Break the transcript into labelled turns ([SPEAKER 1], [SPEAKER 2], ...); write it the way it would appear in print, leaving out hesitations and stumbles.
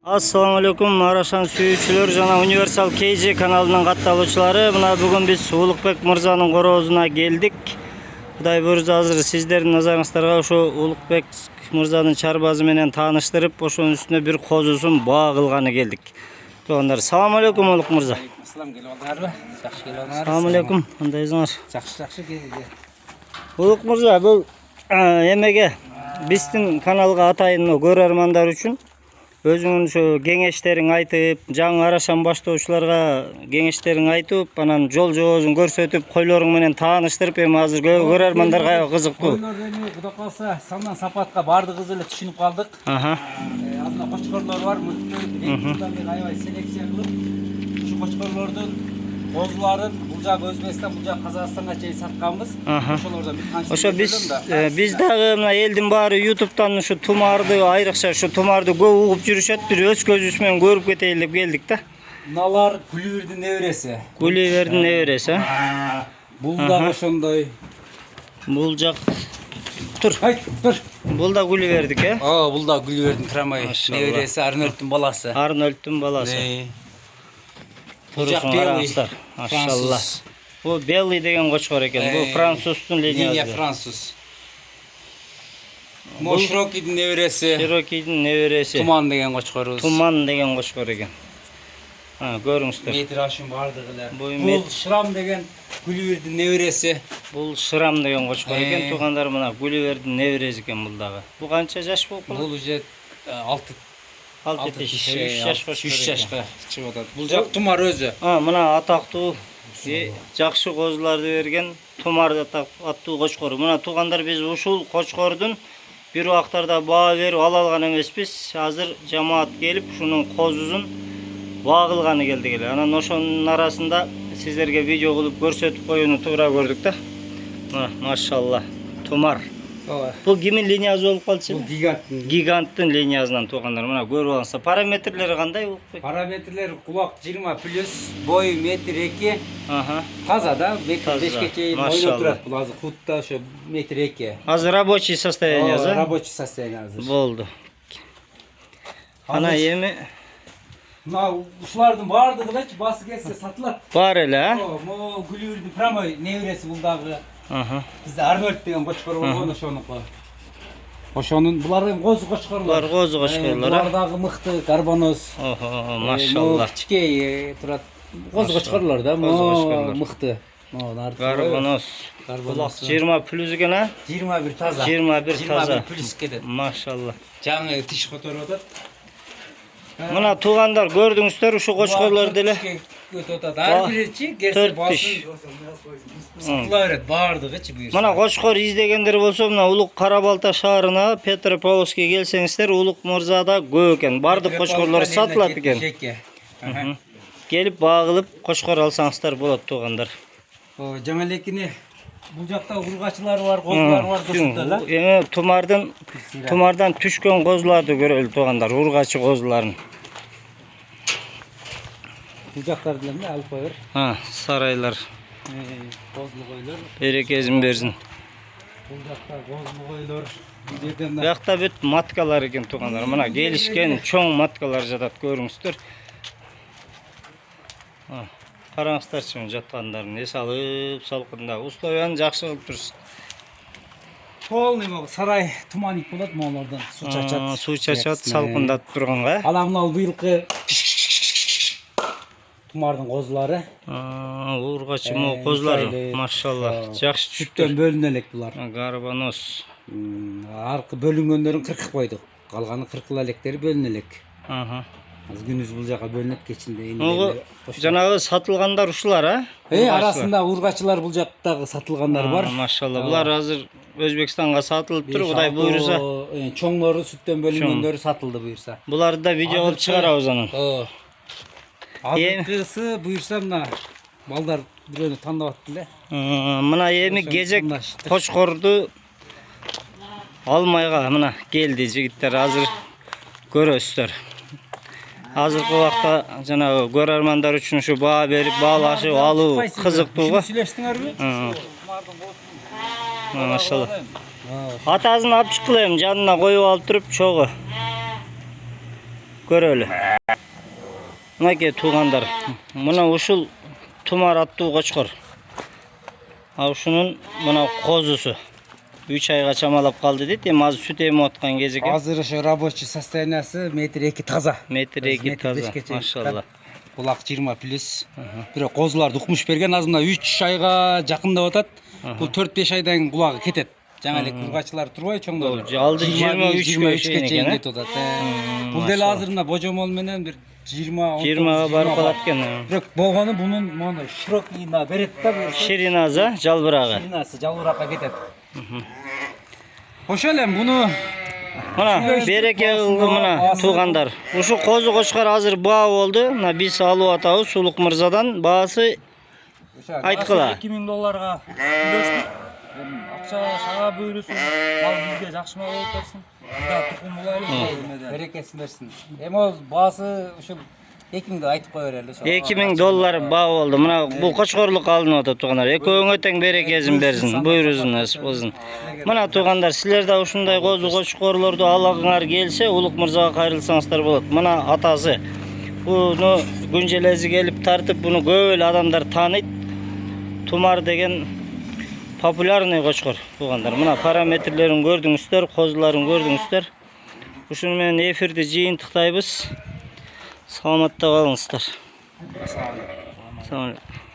[SPEAKER 1] Assalamu alaikum Araşan sүйүүчүлөр жана Universal KG каналынын катталуучулары. Мына бүгүн биз Улукбек мырзанын короозуна келдик. Кудай буйрса азыр сиздердин назарыңыздарга ошо Улукбек мырзанын чарбазы менен тааныштырып, ошонун үстүнө бир козусун баа кылганы келдик. Туугандар, салам алейкум Улук мырза.
[SPEAKER 2] Салам, келип алдыңарбы? Жакшы келип алдыңар.
[SPEAKER 1] Салам алейкум. Кандайсыңар?
[SPEAKER 2] Жакшы келди.
[SPEAKER 1] Улук мырза, бул эмеге биздин каналга атайын көрөрмандар үчүн өзүңүн ошо кеңештериң айтып, жаңы Арашан баштоочуларга кеңештериң айтып, анан жол жоозун көрсөтүп, койлоруң менен тааныштырып, эми азыр көрөрмандарга кызыктуу.
[SPEAKER 2] Койлорду эми Кудай калса сандан сапатка бардыгыбыз эле түшүнүп калдык. Алдына кочкорлор бар, муртта аябай селекция кылып, ушу кочкорлордун козуларын бул жак Өзбекстан, бул жак Казакстанга чейин сатканбыз. Ошолордон бир канча.
[SPEAKER 1] Ошо биз дагы мына элдин баары YouTube'дан ушу тумарды, айрыкча ушу тумарды көп угуп жүрүшөт, бир өз көзүбүз менен көрүп кетейин деп келдик да.
[SPEAKER 2] Мыналар Гүлүбердин небереси.
[SPEAKER 1] Гүлүбердин небереси,
[SPEAKER 2] Бул дагы ошондой.
[SPEAKER 1] Бул жак тур.
[SPEAKER 2] Тур.
[SPEAKER 1] Бул да Гүлүбердик,
[SPEAKER 2] Бул да Гүлүбердин Крамай небереси, Арнольдтун баласы.
[SPEAKER 1] Арнольдтун баласы.
[SPEAKER 2] Жак белый.
[SPEAKER 1] Машалла. Бу белый деген кочкор экен. Бу француздун линиясы.
[SPEAKER 2] Линия француз. Бул Широкийдин небереси.
[SPEAKER 1] Широкийдин небереси.
[SPEAKER 2] Туман деген кочкорубуз.
[SPEAKER 1] Туман деген кочкор экен. Көрүңүздөр.
[SPEAKER 2] Метр ашын бардыгы эле.
[SPEAKER 1] Бул
[SPEAKER 2] Шрам деген Гүлүбердин небереси.
[SPEAKER 1] Бул Шрам деген кочкор экен. Туугандар, мына Гүлүбердин небереси экен бул дагы. Бул канча жаш болуп калат?
[SPEAKER 2] Бул уже
[SPEAKER 1] 3
[SPEAKER 2] жашка чыгып атат. Бул жак Тумар өзү.
[SPEAKER 1] Мына атактуу жакшы козуларды берген Тумар аттуу кочкор. Мына туугандар, биз ушул кочкордун бир убактарда баа берип ала алган эмеспиз. Азыр жамаат келип ушунун козусун баа кылганы келдик эле. Анан ошонун арасында сиздерге видео кылып көрсөтүп коюуну туура көрдүк да. Мына машалла Тумар. Бул кимдин линиясы болуп калчу?
[SPEAKER 2] Бул
[SPEAKER 1] Гиганттын линиясынан туугандар. Мына көрүп алыңыздар. Параметрлери кандай бул?
[SPEAKER 2] Параметрлери кулак 20+, бою 1,2 м. Таза да, 5ке чейин ойноп турат. Бул азыр хутта ошо 1,2 м.
[SPEAKER 1] Азыр рабочий состояние,
[SPEAKER 2] рабочий состояние азыр.
[SPEAKER 1] Болду. Ана эми
[SPEAKER 2] мына ушулардын баардыгы элечи басы келсе сатылат.
[SPEAKER 1] Бар эле,
[SPEAKER 2] Могу Гүлүбердин прямой небереси бул дагы. Бизде Арнольд деген кочкор болгон ошонуку. Ошонун булар эми козу кочкорлор.
[SPEAKER 1] Булар козу кочкорлор.
[SPEAKER 2] Булар дагы мыкты, карбоноз.
[SPEAKER 1] Машалла.
[SPEAKER 2] Кичкей турат. Козу кочкорлор да, мыкты.
[SPEAKER 1] Карбоноз. Булак 20+ экен,
[SPEAKER 2] 21 таза.
[SPEAKER 1] 21 таза.
[SPEAKER 2] 21+ кетет.
[SPEAKER 1] Машалла.
[SPEAKER 2] Жаңы тиш которуп атат.
[SPEAKER 1] Мына туугандар, көрдүңүздөр ушу кочкорлорду эле.
[SPEAKER 2] Өтүп атат. Ар биричи керсе басын сатыла берет баардыгычы буюрса.
[SPEAKER 1] Мына кочкор издегендер болсо, мына Улук Карабалта шаарына, Петропавловскке келсеңиздер, Улук мырзада көп экен. Бардык кочкорлор сатылат экен. Келип баа кылып кочкор алсаңыздар болот туугандар.
[SPEAKER 2] Жаңа элекини бул жакта ургачылар бар, козулар бар душта да.
[SPEAKER 1] Эми тумардан түшкөн козуларды көрөлү туугандар, ургачы козуларын.
[SPEAKER 2] Бул жактарды эле алып коер.
[SPEAKER 1] Сарайлар.
[SPEAKER 2] Козулу койлор.
[SPEAKER 1] Берекесин берсин.
[SPEAKER 2] Бул жакта козулу койлор. Бул жерден
[SPEAKER 1] Бuyakta бүт маткалар экен туугандар. Мына келишкен чоң маткалар жатат, көрүңүздөр. Караңыздарчы жаткандарын эс алып, салкында условияны жакшы кылып турсун.
[SPEAKER 2] Полный могу сарай туманник болот, моңордон суу чачат.
[SPEAKER 1] Суу чачат, салкындатып турганга.
[SPEAKER 2] Ана мына быйылкы тумардын козулары.
[SPEAKER 1] Ургачы козулар, машалла. Жакшы
[SPEAKER 2] сүттөн бөлүнө элек булар.
[SPEAKER 1] Карбоноз.
[SPEAKER 2] Аркы бөлүнгөндөрүн кыркып койдук. Калганы кыркыла электери бөлүнө элек. Азыр күнүз бул жака бөлүнөт, кечинде.
[SPEAKER 1] Жанагы сатылгандар ушулар,
[SPEAKER 2] арасында ургачылар бул жактагы сатылгандар бар.
[SPEAKER 1] Машалла. Булар азыр Өзбекстанга сатылып тур, Кудай буйрса.
[SPEAKER 2] Чоңдору сүттөн бөлүнгөндөрү сатылды буйрса.
[SPEAKER 1] Буларды да видео кылып чыгарабыз анан.
[SPEAKER 2] Азыркысы буйрса мына балдар бирөөнү тандап атты эле.
[SPEAKER 1] Мына эми кезек кочкорду алмайга мына келди жигиттер, азыр көрөсүздөр. Азыркы убакта жанагы көрөрмандар үчүн ушу баа берип, баалашып алуу кызыктууга.
[SPEAKER 2] Сүйлөштүңөрбү?
[SPEAKER 1] Машалла. Атасын алып чыккыла эми жанына коюп алып туруп чогу. көрөлү. Мынакей туугандар, мына ушул Тумар аттуу кочкор. А ушунун мына козусу 3 айга чамалап калды дейт. Эми азыр сүт эмип аткан кези экен.
[SPEAKER 2] Азыр ошо рабочий состояниясы метр 2 таза.
[SPEAKER 1] Метр 2 таза. Машалла.
[SPEAKER 2] Кулак 20 плюс. Бирок козуларды укмуш берген, азыр мына 3 айга жакындап атат. Бул 4-5 айдан кийин кулагы кетет. Жаңа эле кургачылар турбай чоңдор.
[SPEAKER 1] Алды 23
[SPEAKER 2] чейин кетип атат. Бул деле азыр мына божомол менен бир
[SPEAKER 1] 20-га барып калат экен.
[SPEAKER 2] Бирок болгону бунун моундай широкийна берет да бул.
[SPEAKER 1] Шириназа, жалбырагы.
[SPEAKER 2] Ширинасы жалбыракка кетет. Ошо эле буну
[SPEAKER 1] мына береке кылды мына туугандар. Ушу козу кочкор азыр баа болду. Мына биз алып атабыз Сулук мырзадан. Баасы айткыла.
[SPEAKER 3] $2000 төлөштүк. Акча сага буйрусун, ал бизге жакшы мал болуп берсин. Бизде тукум булайлы.
[SPEAKER 2] Берекесин берсин. Эми ол баасы ушул 2000 айтып кое берели.
[SPEAKER 1] $2000 баа болду. Мына бул кочкорлук алынып атат туугандар. Экөөңө тең берекесин берсин, буйрусун насип болсун. Мына туугандар, силер да ушундай козу кочкорлорду алагыңар келсе, Улук мырзага кайрылсаңыздар болот. Мына атасы буну күнжелези келип тартып, буну көп эле адамдар тааныйт. Тумар деген популярный кочкор туугандар. Мына параметрлерин көрдүңүздөр, козуларын көрдүңүздөр. Ушуну менен эфирди жыйынтыктайбыз. Саламатта калыңыздар. Assalamu alaikum.